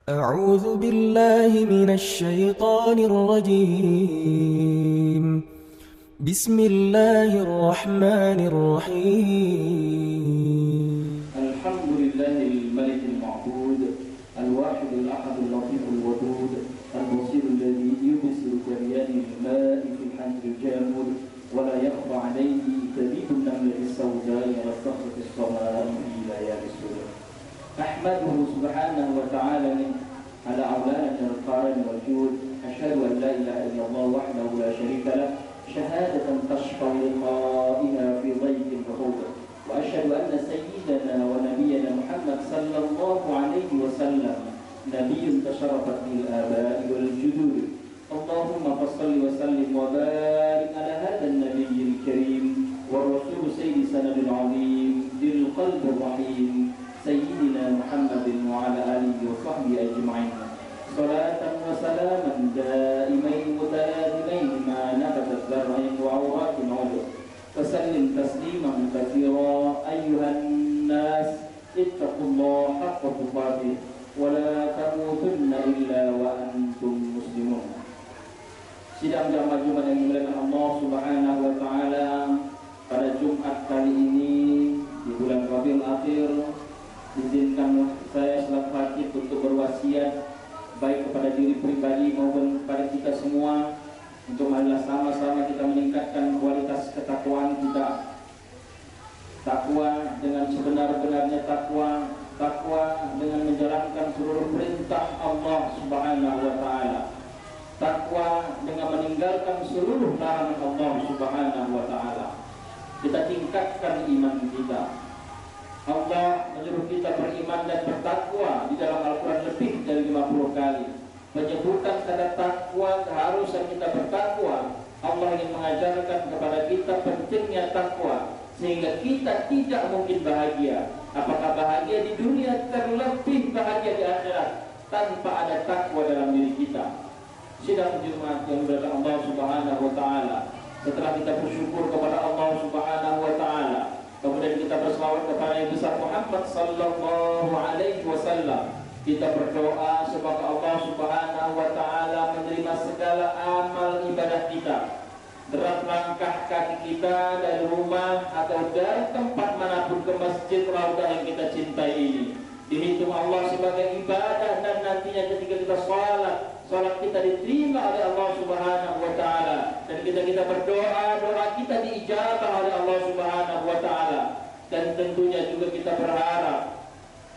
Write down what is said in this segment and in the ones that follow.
أعوذ بالله من الشيطان الرجيم. بسم الله الرحمن الرحيم. الحمد لله الملك المعبود الواحد الأحد اللطيف الودود البصير الذي يبصر كريان الماء في الحنج الجامد ولا يخفى عليه دبيب النملة السوداء ولا الصخرة الصماء في ليالي السود. أحمده سبحانه وتعالى على أولاد القرن والجود. أشهد أن لا إله إلا الله وحده لا شريك له شهادة تشفع لقائها في ضيق البحور. وأشهد أن سيدنا ونبينا محمد صلى الله عليه وسلم نبي تشرفت به الآباء والجدود. اللهم فصل وسلم وبارك على هذا النبي الكريم والرسول سيد سند العظيم ذي القلب الرحيم سيدنا محمد وعلى آله وصحبه أجمعين. صلاة وسلاما دائمين متلازمين ما نبت الزرع وعورات عذر. وسلم تسليما كثيرا. أيها الناس اتقوا الله حق تقاته ولا تموتن إلا وأنتم مسلمون. Sidang jamaah Jumat yang dimuliakan Allah Subhanahu wa taala, pada Jumat kali ini di bulan Rabiul Akhir, izinkan saya selaku khatib untuk berwasiat baik kepada diri pribadi maupun kepada kita semua untuk marilah sama-sama kita meningkatkan kualitas ketakwaan kita. Takwa dengan sebenar-benarnya takwa, takwa dengan menjalankan seluruh perintah Allah Subhanahu wa taala. Takwa dengan meninggalkan seluruh larangan Allah Subhanahu wa taala. Kita tingkatkan iman kita. Allah menyuruh kita beriman dan bertakwa di dalam Al-Quran lebih dari 50 kali. Penyebutan kata takwa, keharusan kita bertakwa. Allah ingin mengajarkan kepada kita pentingnya takwa, sehingga kita tidak mungkin bahagia. Apakah bahagia di dunia, terlebih bahagia di akhirat tanpa ada takwa dalam diri kita. Sidang Jumat yang dimuliakan Allah Subhanahu wa taala, setelah kita bersyukur kepada Allah Subhanahu wa taala, kemudian kita berselawat kepada Nabi besar Muhammad sallallahu alaihi wasallam, kita berdoa semoga Allah Subhanahu wa taala menerima segala amal ibadah kita. Derap langkah kaki kita dari rumah atau dari tempat manapun ke masjid Raudah yang kita cintai ini dihitung Allah sebagai ibadah, dan nantinya ketika kita salat kita diterima oleh Allah Subhanahu wa taala, dan kita berdoa, doa kita diijabah oleh Allah Subhanahu wa taala. Dan tentunya juga kita berharap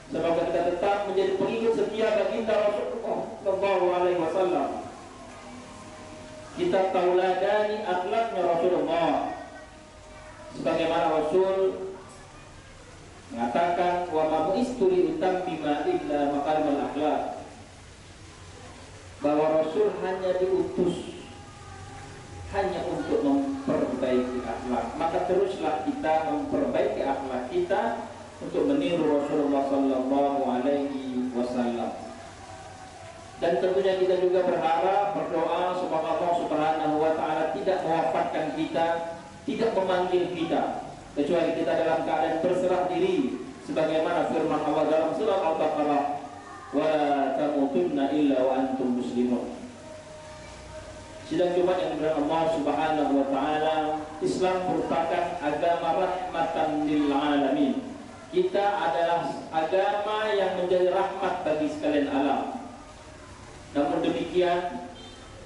semoga kita tetap menjadi pengikut setia baginda Rasulullah sallallahu alaihi wasallam. Kita tauladani akhlaknya Rasulullah, sebagaimana Rasul mengatakan, wa ma bu'istu li utammima illa makarimal akhlak, bahwa Rasul hanya diutus hanya untuk memperbaiki akhlak. Maka teruslah kita memperbaiki akhlak kita untuk meniru Rasulullah sallallahu alaihi wasallam. Dan tentunya kita juga berharap, berdoa semoga Allah Subhanahu wa taala tidak mewafatkan kita, tidak memanggil kita, kecuali kita dalam keadaan berserah diri, sebagaimana firman Allah dalam surah Al-Baqarah, wa tamutunna illa wa antum muslimun. Sidang Jumat yang dimuliakan Allah Subhanahu wa taala, Islam merupakan agama rahmatan lil alamin. Kita adalah agama yang menjadi rahmat bagi sekalian alam. Namun demikian,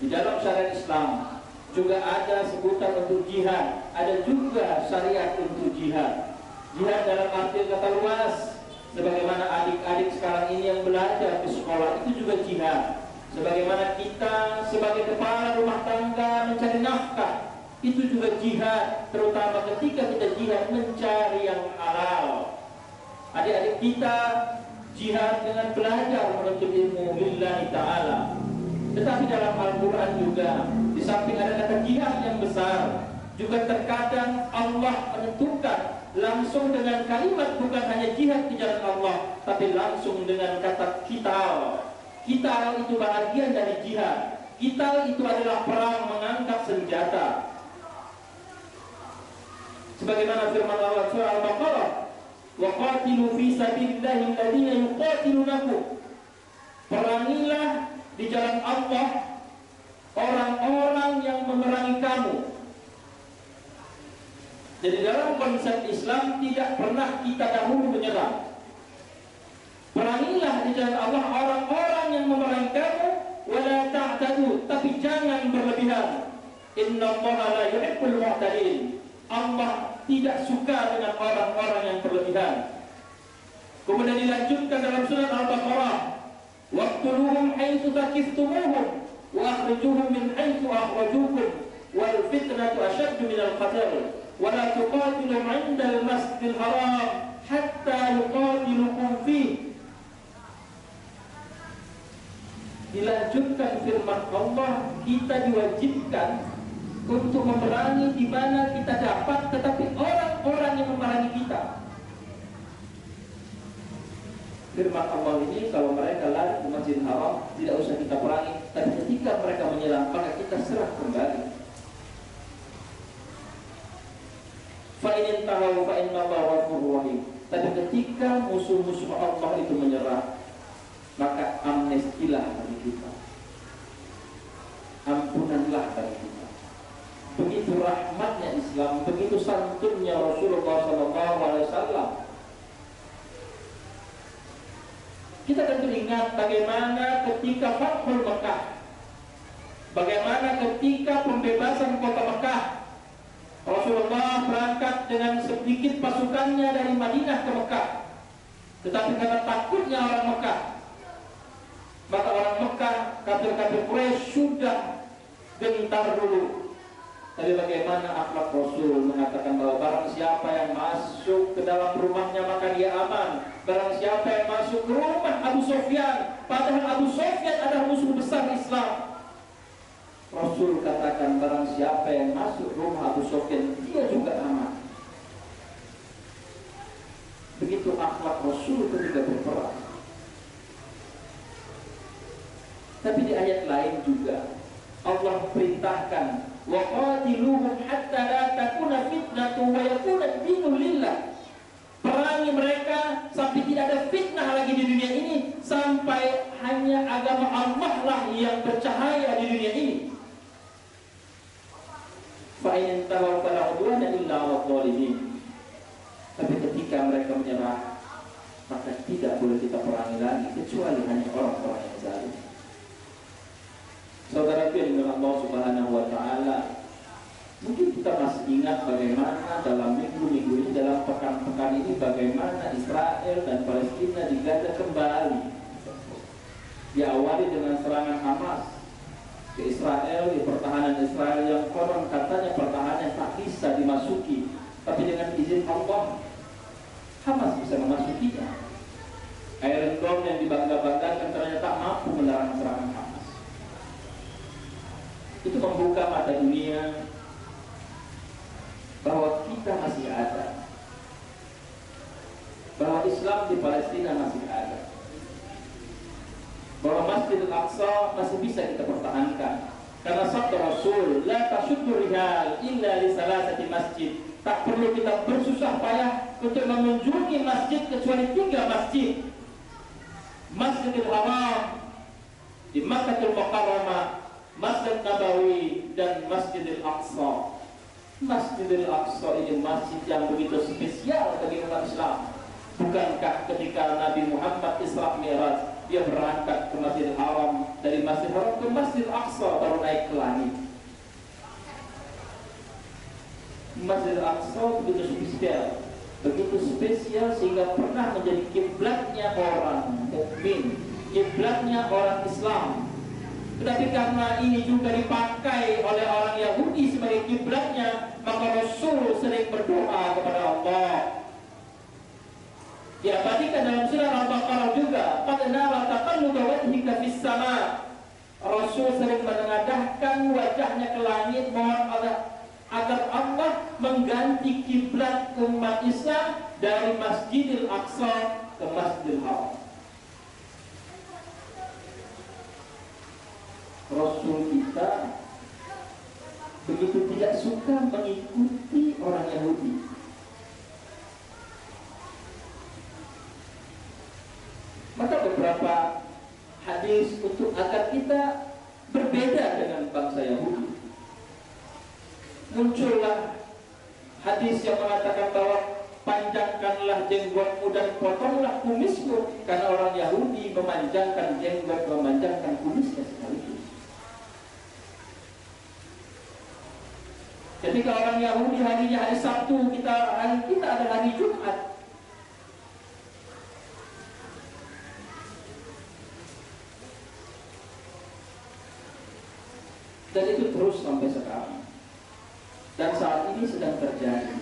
di dalam syariat Islam juga ada sebutan untuk jihad, ada juga syariat untuk jihad. Jihad dalam arti kata luas, sebagaimana adik-adik sekarang ini yang belajar di sekolah, itu juga jihad. Sebagaimana kita sebagai kepala rumah tangga mencari nafkah, itu juga jihad, terutama ketika kita jihad mencari yang halal. Adik-adik kita jihad dengan belajar menuntut ilmu billahi ta'ala. Tetapi dalam Al-Quran juga, di samping ada kata jihad yang besar, juga terkadang Allah menentukan langsung dengan kalimat bukan hanya jihad di jalan Allah, tapi langsung dengan kata qital. Qital itu bahagian dari jihad. Qital itu adalah perang mengangkat senjata. Sebagaimana firman Allah surah Al-Baqarah, wa qatilu fi sabilillahi alladhina yuqatilunakum Perangilah di jalan Allah orang-orang yang memerangi kamu. Jadi dalam konsep Islam tidak pernah kita dahulu menyerah. Perangilah di jalan Allah orang-orang yang memerangi kamu, wala ta'tadu, tapi jangan berlebihan. Innallaha la yuhibbul mu'tadin. Allah tidak suka dengan orang-orang yang berlebihan. Kemudian dilanjutkan dalam surat Al-Baqarah, waqtuluhum haitsu thaqiftumuhum wa akhrijuhum min haitsu akhrajukum wal fitnatu ashaddu minal qatl wa la tuqatiluhum 'indal masjidil haram hatta yuqatilukum fihi. Dilanjutkan firman Allah, kita diwajibkan untuk memerangi di mana kita dapat, tetapi orang-orang yang memerangi kita. Firman Allah ini, kalau mereka lari ke Masjidil Haram, tidak usah kita perangi, tapi ketika mereka menyerang, maka kita serang kembali. Fa in intahu fa innallaha ghafurur rahim. Tapi ketika musuh-musuh Allah itu menyerah, maka amnestilah bagi kita, ampunanlah bagi kita. Begitu rahmatnya Islam, begitu santunnya Rasulullah SAW. Kita tentu ingat bagaimana ketika Fathul Mekah, bagaimana ketika pembebasan kota Mekah, Rasulullah berangkat dengan sedikit pasukannya dari Madinah ke Mekah. Tetapi karena takutnya orang Mekah, maka orang Mekah, kafir-kafir Quraisy sudah gentar dulu. Tapi bagaimana akhlak Rasul mengatakan bahwa barang siapa yang masuk ke dalam rumahnya maka dia aman. Barang siapa yang masuk ke rumah Abu Sufyan, padahal Abu Sufyan adalah musuh besar Islam, Rasul katakan barang siapa yang masuk rumah Abu Sufyan, dia juga aman. Begitu akhlak Rasul ketika berperang. Tapi di ayat lain juga Allah perintahkan, wa qatiluhum hatta la takuna fitnatun wa yakuna ad-dinu lillah. Perangi mereka sampai tidak ada fitnah lagi di dunia ini, sampai hanya agama Allah lah yang bercahaya di dunia ini. Fa in tawaw fala udwana illa 'alal zalimin. Tapi ketika mereka menyerah, maka tidak boleh kita perangi lagi kecuali hanya orang-orang yang zalim. Saudara firman Allah Subhanahu wa taala, mungkin kita masih ingat bagaimana dalam minggu-minggu ini, dalam pekan-pekan ini, bagaimana Israel dan Palestina digajah kembali. Diawali dengan serangan Hamas ke Israel, di pertahanan Israel yang konon katanya pertahanan tak bisa dimasuki, tapi dengan izin Allah Hamas bisa memasukinya. Iron Dome yang dibangga-banggakan ternyata tak mampu melarang serangan Hamas. Itu membuka mata dunia bahwa kita masih ada, bahwa Islam di Palestina masih ada, bahwa Masjid Al-Aqsa masih bisa kita pertahankan. Karena sabda Rasul, la tashuddu rihal illa li salasati masjid. Tak perlu kita bersusah payah untuk mengunjungi masjid kecuali 3 masjid. Masjidil Haram di Makkahul Mukarramah, Masjid Nabawi, dan Masjidil Aqsa. Masjidil Aqsa ini masjid yang begitu spesial bagi umat Islam. Bukankah ketika Nabi Muhammad Isra Mi'raj, dia berangkat ke Masjidil Haram, dari Masjidil Haram ke Masjidil Aqsa baru naik ke langit. Masjidil Aqsa begitu spesial sehingga pernah menjadi kiblatnya orang mukmin, kiblatnya orang Islam. Tetapi karena ini juga dipakai oleh orang Yahudi sebagai kiblatnya, maka Rasul sering berdoa kepada Allah. Diabadikan dalam surah Al-Baqarah juga, qad nara taqalluba wajhika fis sama. Rasul sering menengadahkan wajahnya ke langit, mohon agar Allah mengganti kiblat umat Islam dari Masjidil Aqsa ke Masjidil Haram. Rasul kita begitu tidak suka mengikuti orang Yahudi. Maka beberapa hadis hadis yang mengatakan bahwa panjangkanlah jenggotmu dan potonglah kumismu, karena orang Yahudi memanjangkan jenggot, memanjangkan kumisnya sekaligus. Ketika orang Yahudi harinya hari Sabtu, hari kita adalah hari Jumat. Dan itu terus sampai sekarang. Dan saat ini sedang terjadi.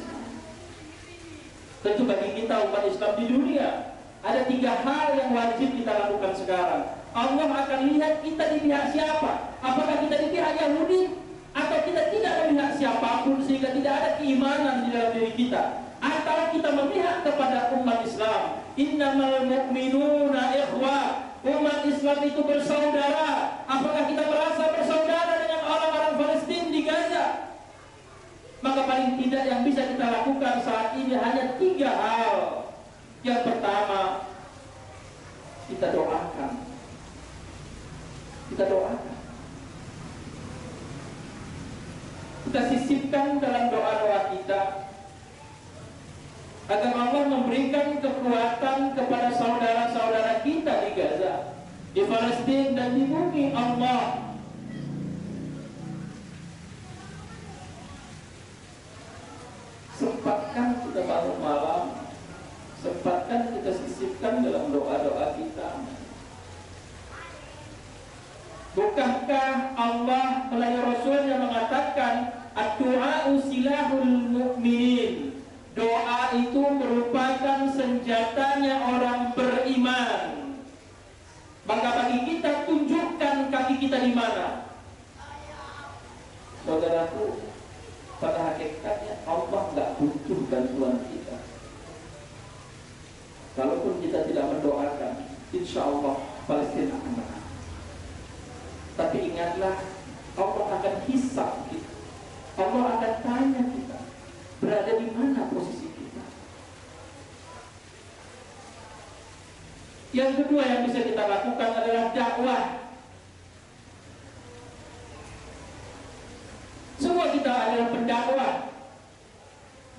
Tentu bagi kita umat Islam di dunia, ada 3 hal yang wajib kita lakukan sekarang. Allah akan lihat kita di pihak siapa. Apakah kita di pihak Yahudi, atau kita tidak memihak siapapun sehingga tidak ada keimanan di dalam diri kita, atau kita memihak kepada umat Islam. Innamal mu'minuna ikhwah. Umat Islam itu bersaudara. Apakah kita merasa bersaudara dengan orang-orang Palestina di Gaza? Maka paling tidak yang bisa kita lakukan saat ini hanya 3 hal. Yang pertama, kita doakan. Kita doakan. Kita sisipkan dalam doa-doa kita agar Allah memberikan kekuatan kepada saudara-saudara kita di Gaza, di Palestina, dan di bumi Allah. Sempatkan kita bangun malam, sempatkan kita sisipkan dalam doa-doa kita. Bukankah Allah melalui Rasulnya mengatakan ad-du'a'u silahul mu'minin, doa itu merupakan senjatanya orang beriman. Maka bagi kita, tunjukkan kaki kita di mana. Saudaraku, pada hakikatnya Allah nggak butuh bantuan kita. Kalaupun kita tidak mendoakan, insya Allah Palestina akan menang. Tapi ingatlah, Allah akan hisab kita. Allah akan tanya kita, berada di mana posisi kita. Yang kedua yang bisa kita lakukan adalah dakwah. Semua kita adalah pendakwah.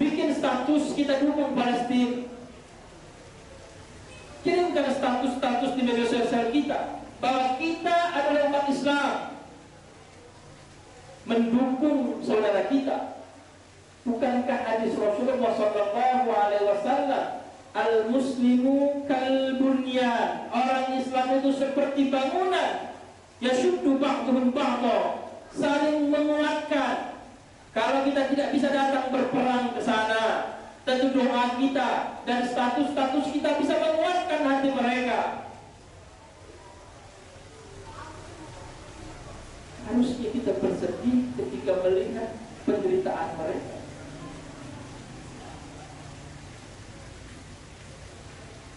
Bikin status kita dukung Palestina. Kirimkan status-status di media sosial kita bahwa kita adalah umat Islam, mendukung saudara kita. Bukankah hadis Rasulullah SAW, al-muslimu kal-bunyan, orang Islam itu seperti bangunan, yashuddu ba'duhum ba'dha, saling menguatkan. Kalau kita tidak bisa datang berperang ke sana, tentu doa kita dan status-status kita bisa menguatkan hati mereka. Harusnya kita bersedih ketika melihat penderitaan mereka.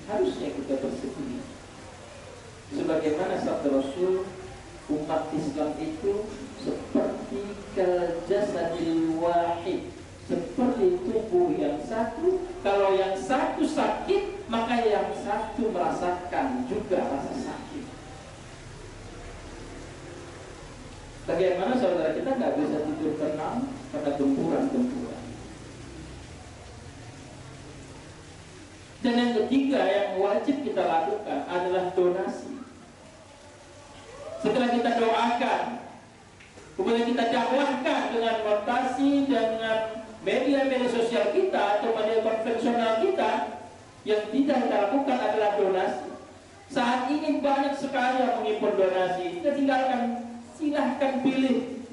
Harusnya kita bersedih. Sebagaimana sabda Rasul, umat Islam itu seperti kal-jasadil wahid, seperti tubuh yang satu. Kalau yang satu sakit, maka yang satu merasakan juga rasa sakit. Bagaimana saudara kita nggak bisa tidur tenang karena gempuran-gempuran. Dan yang ketiga yang wajib kita lakukan adalah donasi. Setelah kita doakan, kemudian kita dakwahkan dengan rotasi dan dengan media-media sosial kita atau media konvensional kita, yang tidak kita lakukan adalah donasi. Saat ini banyak sekali yang mengimpun donasi. Kita tinggalkan, silahkan pilih.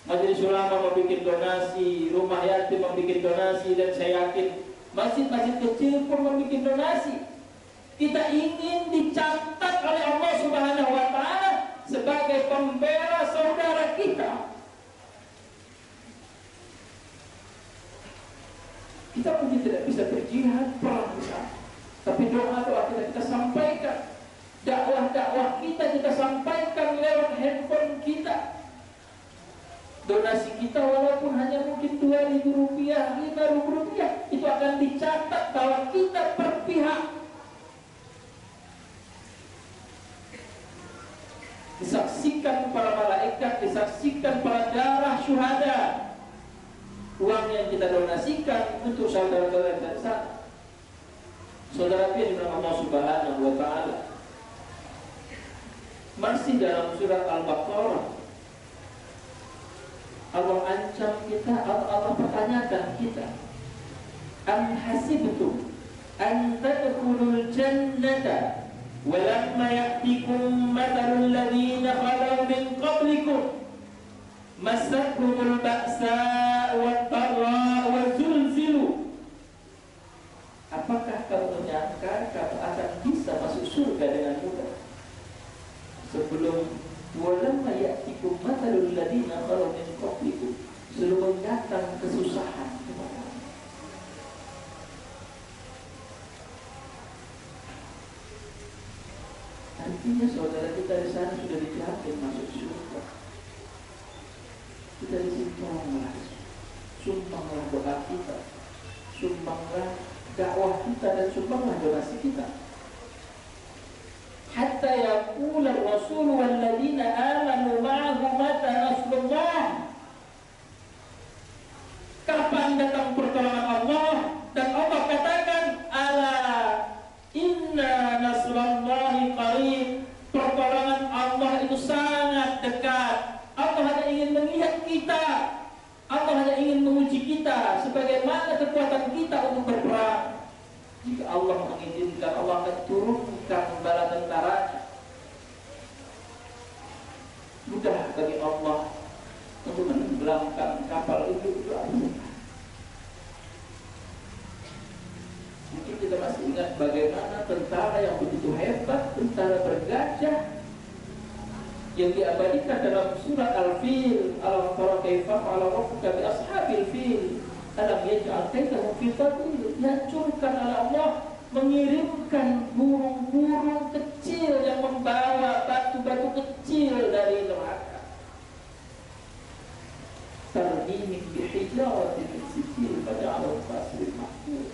Majelis Ulama mau bikin donasi, rumah yatim mau bikin donasi, dan saya yakin masjid-masjid kecil pun mau bikin donasi. Kita ingin dicatat oleh Allah Subhanahu wa Ta'ala sebagai pembela saudara kita. Kita mungkin tidak bisa berjihad perang besar, tapi doa-doa kita sampaikan, dakwah-dakwah kita sampaikan lewat handphone kita. Donasi kita walaupun hanya mungkin Rp2.000, Rp5.000, itu akan dicatat bahwa kita berpihak. Disaksikan para malaikat, disaksikan para darah syuhada. uang yang kita donasikan untuk saudara-saudara dari sana. Saudara yang dibilang Allah Subhanahu wa Ta'ala, masih dalam surat Al-Baqarah, Allah ancam kita, Allah pertanyakan kita, am hasibtum an tadkhulul jannata walamma ya'tikum mathalul ladzina khalau min qablikum massatuhumul ba'sa wad dharra wa zulzilu. Apakah kamu menyangka kamu akan bisa masuk surga dengan mudah sebelum walamma ya'tikum mathalul ladzina khalau min qablikum, sebelum datang kesusahan kepada. Artinya saudara kita di sana sudah dijamin masuk surga. Kita di sini tolonglah, sumbanglah doa kita, sumbanglah dakwah kita, dan sumbanglah donasi kita. Hatta yaqula ar-rasul wal ladzina amanu ma'ahu mata nasrullah. Kapan datang pertolongan Allah? Dan Allah katakan, ala inna nasrallahi qarib. Pertolongan Allah itu sangat dekat. Allah hanya ingin melihat kita, Allah hanya ingin menguji kita sebagaimana kekuatan kita untuk berperang. Jika Allah mengizinkan, Allah akan turunkan bala tentaranya. Mudah bagi Allah untuk menenggelamkan kapal itu mungkin kita masih ingat bagaimana tentara yang begitu hebat, tentara bergajah yang diabadikan dalam surat Al-Fil, alam tara kaifa fa'ala rabbuka bi ashabil fil alam yaj'al kaidahum fi tadlil. Dihancurkan oleh Allah, mengirimkan burung-burung kecil yang membawa batu-batu kecil dari neraka. Tarmihim bihijaratin min sijil faja'alahum kasrin ma'kul.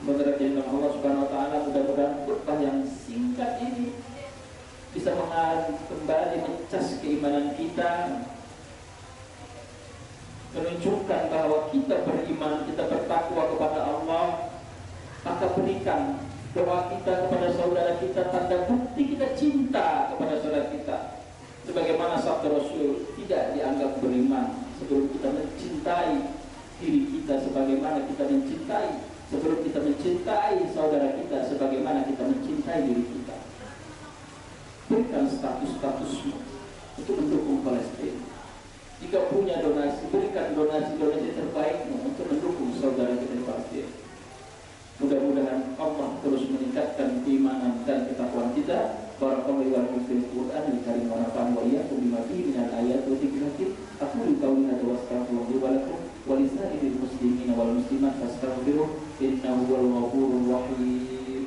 Saudara jemaah Allah Subhanahu wa Ta'ala, mudah-mudahan khutbah yang singkat ini bisa kembali mencas keimanan kita, menunjukkan bahwa kita beriman, kita bertakwa kepada Allah. Maka berikan doa kita kepada saudara kita, tanda bukti kita cinta kepada saudara kita. Sebagaimana sabda Rasul, tidak dianggap beriman sebelum kita mencintai diri kita sebagaimana kita mencintai, sebelum kita mencintai saudara kita sebagaimana kita mencintai diri kita. Berikan status-statusmu untuk mendukung Palestina. Jika punya donasi, berikan donasi-donasi terbaikmu untuk mendukung saudara kita di Palestina. Mudah-mudahan Allah terus meningkatkan keimanan dan ketakwaan kita. Barakallahu wa fil Qur'anil karim wa nafa'ana wa iyyakum bima fihi minal ayati wa dzikril hakim. Aqulu qawli hadza wa astaghfirullaha li wa lakum wa lisa'iril muslimina wal muslimat fastaghfiruhu innahu huwal ghafurur rahim.